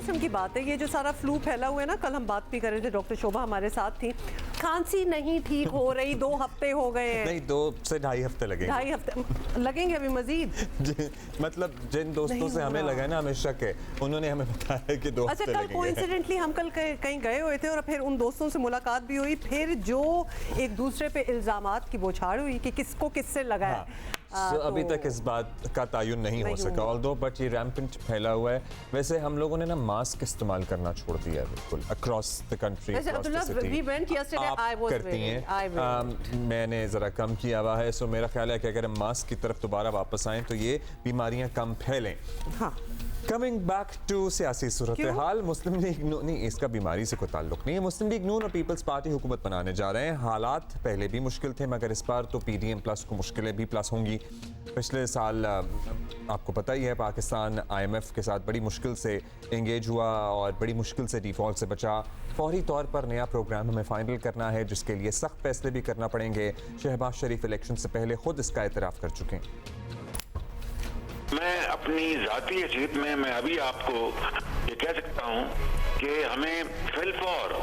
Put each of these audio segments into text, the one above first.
قسم کی بات ہے یہ جو سارا فلو پھیلا ہوا ہے نا. کل ہم بات بھی کر رہے تھے, ڈاکٹر شوبھا ہمارے ساتھ تھی, کھانسی نہیں ٹھیک ہو رہی, 2 ہفتے ہو گئے ہیں. نہیں 2 سے 2.5 ہفتے لگیں گے. 2.5 ہفتے لگیں گے ابھی مزید. مطلب جن دوستوں سے ہمیں لگا نا, ہمیں شک ہے, انہوں نے ہمیں بتایا کہ 2 ہفتے لگیں گے. اچھا, کل کوئنسیڈنٹلی ہم کل کہیں گئے ہوئے تھے اور پھر ان دوستوں سے ملاقات بھی ہوئی, پھر جو ایک دوسرے پہ الزامات کی بوچھاڑ ہوئی کہ کس کو کس سے لگا ہے. ابھی تک اس بات کا تعین نہیں ہو سکا, although بٹ یہ ریمپنٹ پھیلا ہوا ہے. ویسے ہم لوگوں نے نا ماسک استعمال کرنا چھوڑ دیا ہے بالکل across the country, across the city. آپ کرتی ہیں, میں نے ذرا کم کیا ہوا ہے, سو میرا خیال ہے کہ اگر ہم ماسک کی طرف دوبارہ واپس آئیں تو یہ بیماریاں کم پھیلیں. کمنگ بیک ٹو سیاسی صورتحال, مسلم لیگ نون, نہیں اس کا بیماری سے کوئی تعلق نہیں ہے. مسلم لیگ نون اور پیپلز پارٹی حکومت بنانے جا رہے ہیں. حالات پہلے بھی مشکل تھے مگر اس بار تو پی ڈی ایم پلس کو مشکلیں بھی پلس ہوں گی. پچھلے سال آپ کو پتہ ہی ہے پاکستان آئی ایم ایف کے ساتھ بڑی مشکل سے انگیج ہوا اور بڑی مشکل سے ڈیفالٹ سے بچا. فوری طور پر نیا پروگرام ہمیں فائنل کرنا ہے جس کے لیے سخت فیصلے بھی کرنا پڑیں گے. شہباز شریف الیکشن سے پہلے خود اس کا اعتراف کر چکے ہیں. میں اپنی ذاتی حیثیت میں ابھی آپ کو یہ کہہ سکتا ہوں کہ ہمیں فی الفور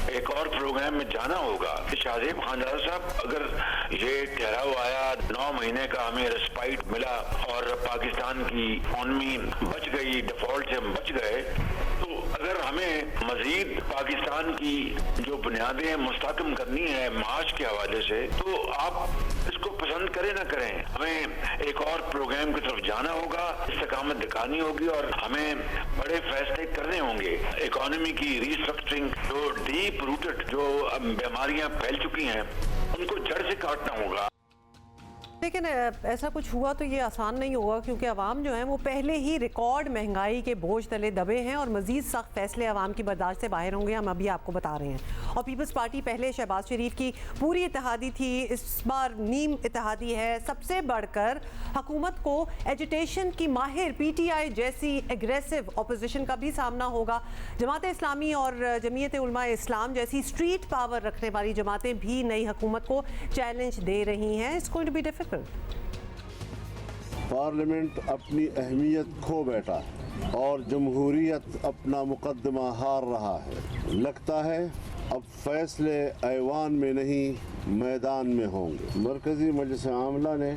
ایک اور پروگرام میں جانا ہوگا. شاہ زیب خاندان صاحب, اگر یہ ٹھہراؤ آیا 9 مہینے کا ہمیں ریسپائٹ ملا اور پاکستان کی اکانومی بچ گئی, ڈیفالٹ سے ہم بچ گئے, تو اگر ہمیں مزید پاکستان کی جو بنیادیں مستحکم کرنی ہے معاش کے حوالے سے, تو آپ اس کو پسند کریں نہ کریں, ہمیں ایک اور پروگرام کی طرف جانا ہوگا, استقامت دکھانی ہوگی اور ہمیں بڑے فیصلے کرنے ہوں گے. اکانومی کی ریسٹرکچرنگ, جو ڈیپ روٹڈ جو بیماریاں پھیل چکی ہیں, ان کو جڑ سے کاٹنا ہوگا. لیکن ایسا کچھ ہوا تو یہ آسان نہیں ہوگا کیونکہ عوام جو ہیں وہ پہلے ہی ریکارڈ مہنگائی کے بوجھ تلے دبے ہیں اور مزید سخت فیصلے عوام کی برداشت سے باہر ہوں گے, ہم ابھی آپ کو بتا رہے ہیں. اور پیپلز پارٹی پہلے شہباز شریف کی پوری اتحادی تھی, اس بار نیم اتحادی ہے. سب سے بڑھ کر حکومت کو ایجیٹیشن کی ماہر پی ٹی آئی جیسی ایگریسو اپوزیشن کا بھی سامنا ہوگا. جماعت اسلامی اور جمعیت علماء اسلام جیسی اسٹریٹ پاور رکھنے والی جماعتیں بھی نئی حکومت کو چیلنج دے رہی ہیں. It's going to be difficult. Parliament اپنی اہمیت کھو بیٹھا ہے اور جمہوریت اپنا مقدمہ ہار رہا ہے. لگتا ہے اب فیصلے ایوان میں نہیں میدان میں ہوں گے. مرکزی مجلس عاملہ نے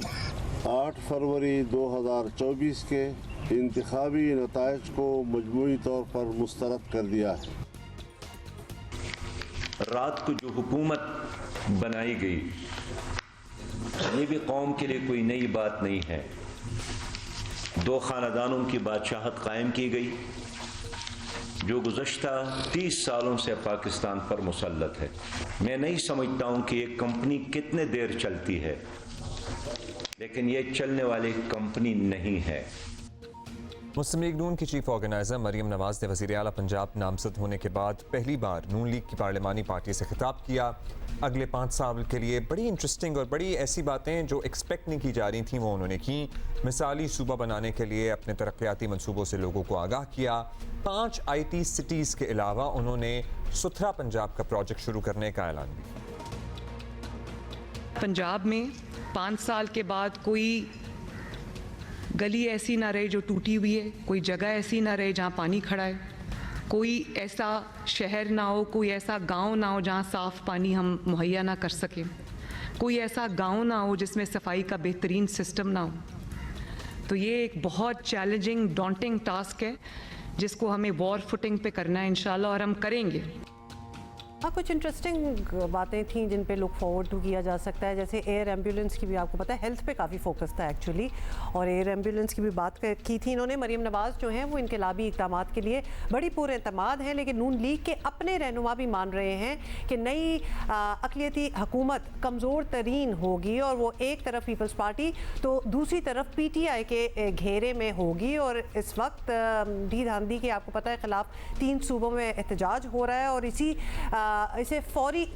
8 فروری 2024 کے انتخابی نتائج کو مجموعی طور پر مسترد کر دیا ہے. رات کو جو حکومت بنائی گئی یہ بھی قوم کے لیے کوئی نئی بات نہیں ہے. 2 خاندانوں کی بادشاہت قائم کی گئی جو گزشتہ 30 سالوں سے پاکستان پر مسلط ہے. میں نہیں سمجھتا ہوں کہ یہ کمپنی کتنے دیر چلتی ہے, لیکن یہ چلنے والی کمپنی نہیں ہے. مسلم لیگ نون کی چیف آرگنائزر مریم نواز نے وزیر اعلیٰ پنجاب نامزد ہونے کے بعد پہلی بار نون لیگ کی پارلیمانی پارٹی سے خطاب کیا. اگلے 5 سال کے لیے بڑی انٹرسٹنگ اور بڑی ایسی باتیں جو ایکسپیکٹ نہیں کی جا رہی تھیں وہ انہوں نے کی. مثالی صوبہ بنانے کے لیے اپنے ترقیاتی منصوبوں سے لوگوں کو آگاہ کیا. 5 آئی ٹی سٹیز کے علاوہ انہوں نے ستھرا پنجاب کا پروجیکٹ شروع کرنے کا اعلان بھی کیا. پنجاب میں 5 سال کے بعد کوئی گلی ایسی نہ رہے جو ٹوٹی ہوئی ہے, کوئی جگہ ایسی نہ رہے جہاں پانی کھڑا ہے, کوئی ایسا شہر نہ ہو, کوئی ایسا گاؤں نہ ہو جہاں صاف پانی ہم مہیا نہ کر سکیں, کوئی ایسا گاؤں نہ ہو جس میں صفائی کا بہترین سسٹم نہ ہو. تو یہ ایک بہت چیلنجنگ ڈانٹنگ ٹاسک ہے جس کو ہمیں وار فوٹنگ پہ کرنا ہے انشاءاللہ, اور ہم کریں گے. کچھ انٹرسٹنگ باتیں تھیں جن پہ لک فارورڈ ٹو کیا جا سکتا ہے, جیسے ایئر ایمبولینس کی بھی آپ کو پتہ ہے ہیلتھ پہ کافی فوکس تھا ایکچولی, اور ایئر ایمبولینس کی بھی بات کی تھی انہوں نے. مریم نواز جو ہیں وہ انقلابی اقدامات کے لیے بڑی پورے اعتماد ہیں, لیکن نون لیگ کے اپنے رہنما بھی مان رہے ہیں کہ نئی اقلیتی حکومت کمزور ترین ہوگی اور وہ ایک طرف پیپلز پارٹی تو دوسری طرف پی ٹی آئی کے گھیرے میں ہوگی. اور اس وقت ڈی دھاندلی کے آپ کو پتہ ہے خلاف 3 صوبوں میں احتجاج ہو رہا ہے اور اسے فوری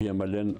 PMLN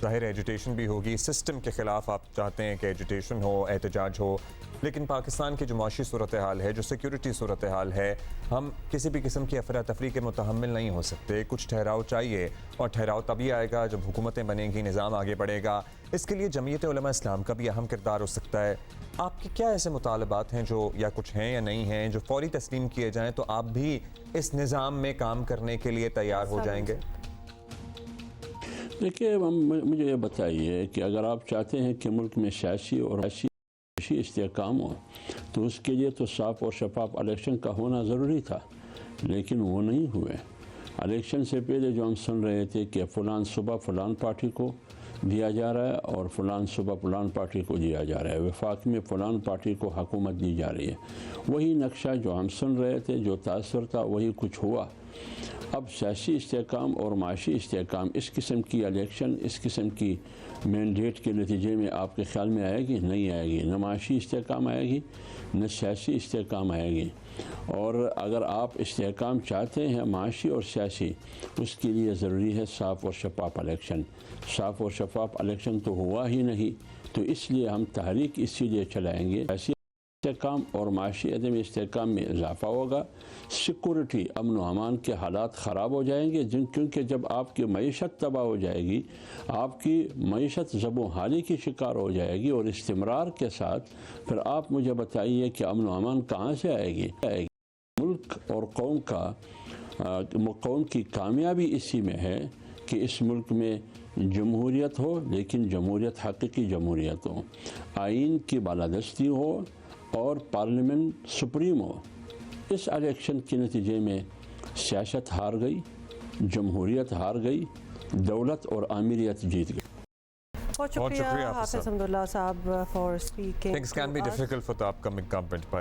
ظاہر ایجوٹیشن بھی ہوگی, سسٹم کے خلاف آپ چاہتے ہیں کہ ایجوٹیشن ہو, احتجاج ہو, لیکن پاکستان کی جو معاشی صورتحال ہے, جو سیکیورٹی صورتحال ہے, ہم کسی بھی قسم کی افراتفری کے متحمل نہیں ہو سکتے. کچھ ٹھہراؤ چاہیے, اور ٹھہراؤ تبھی آئے گا جب حکومتیں بنیں گی, نظام آگے بڑھے گا. اس کے لیے جمعیت علماء اسلام کا بھی اہم کردار ہو سکتا ہے. آپ کے کیا ایسے مطالبات ہیں جو یا کچھ ہیں یا نہیں ہیں جو فوری تسلیم کیے جائیں تو آپ بھی اس نظام میں کام کرنے کے لیے تیار ہو جائیں گے؟ دیکھیے, مجھے یہ بتائیے کہ اگر آپ چاہتے ہیں کہ ملک میں سیاسی اور معاشی استحکام ہو تو اس کے لیے تو صاف اور شفاف الیکشن کا ہونا ضروری تھا, لیکن وہ نہیں ہوئے. الیکشن سے پہلے جو ہم سن رہے تھے کہ فلان صوبہ فلان پارٹی کو دیا جا رہا ہے اور فلان صوبہ فلان پارٹی کو دیا جا رہا ہے, وفاق میں فلان پارٹی کو حکومت دی جا رہی ہے, وہی نقشہ جو ہم سن رہے تھے, جو تاثر تھا, وہی کچھ ہوا. اب سیاسی استحکام اور معاشی استحکام, اس قسم کی الیکشن, اس قسم کی مینڈیٹ کے نتیجے میں آپ کے خیال میں آئے گی؟ نہیں آئے گی. نہ معاشی استحکام آئے گی, نہ سیاسی استحکام آئے گی. اور اگر آپ استحکام چاہتے ہیں معاشی اور سیاسی, اس کے لیے ضروری ہے صاف اور شفاف الیکشن. صاف اور شفاف الیکشن تو ہوا ہی نہیں, تو اس لیے ہم تحریک اسی لیے چلائیں گے. سیاسی استحکام اور معاشی عدم استحکام میں اضافہ ہوگا, سیکورٹی, امن و امان کے حالات خراب ہو جائیں گے, کیونکہ جب آپ کی معیشت تباہ ہو جائے گی, آپ کی معیشت زب و حالی کی شکار ہو جائے گی, اور استمرار کے ساتھ پھر آپ مجھے بتائیے کہ امن و امان کہاں سے آئے گی؟ ملک اور قوم کی کامیابی اسی میں ہے کہ اس ملک میں جمہوریت ہو, لیکن جمہوریت حقیقی جمہوریت ہو, آئین کی بالادستی ہو اور پارلیمنٹ سپریم ہو. اس الیکشن کے نتیجے میں سیاست ہار گئی, جمہوریت ہار گئی, دولت اور آمیریت جیت گئی. بہت شکریہ حافظ حمداللہ صاحب for speaking. Things can be difficult for the upcoming government, by